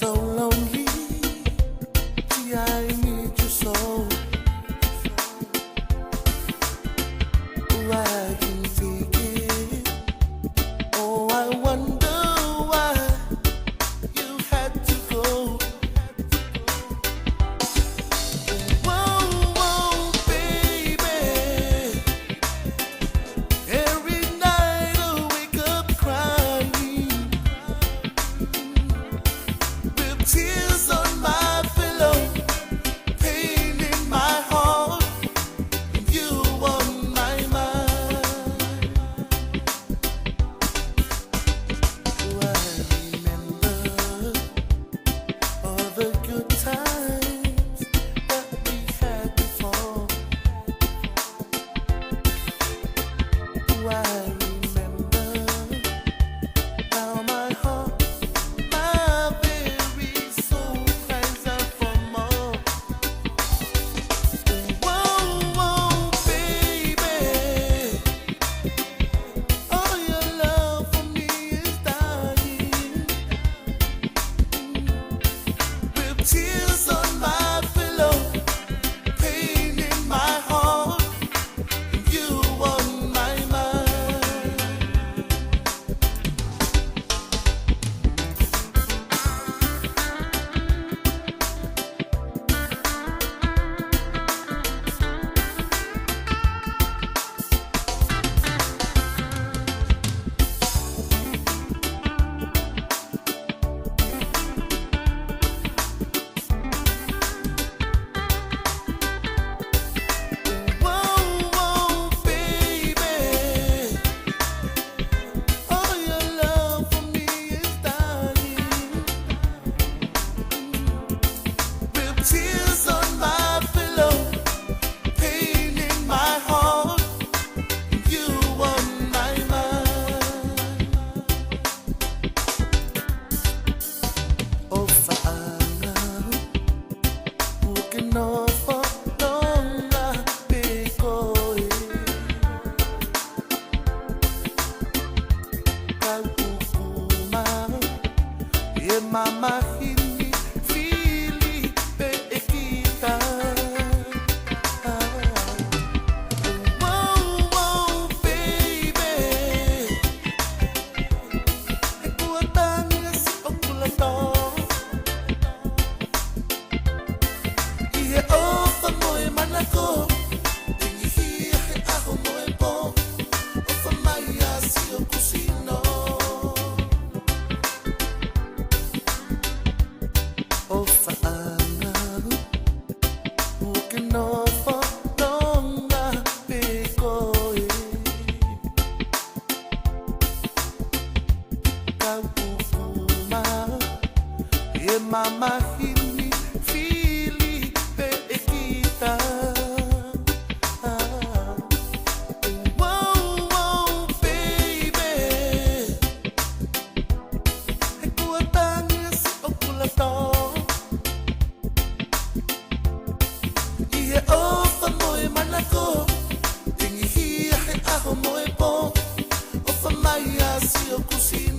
so lonely. See, I need you so. Oh, I can take it. Oh, I wonder why you had to go. Whoa, whoa, baby. Every night I wake up crying with tears on my pillow, pain in my heart. You on my mind. Oh, I remember all the good times that we had before. Oh, I remember how my heart, my very soul cries out for more. Whoa, whoa, baby. Oh, your love for me is dying. With tears on my pillow, pain in my heart, you on my mind. Whoa, whoa, baby. Oh, your love for me is dying. With tears on my pillow, pain in my heart, you on my mind. Oh, Father, walking off along the big way. Kalukuma, ye mama hini fili pe ekita. Whoa, whoa, baby. Ekuatanga si okulato. Ihe ofa moe manako. Tingihihe aho moe po. Ofa maya si okusino. Ofa anga, walking off along the big way. Kalukuma, ye mama hini fili pe ekita. Whoa, whoa, baby. Ekuatanga si okulato. Ihe ofa moe manako. Tingihihe aho moe po. Ofa maya si okusi.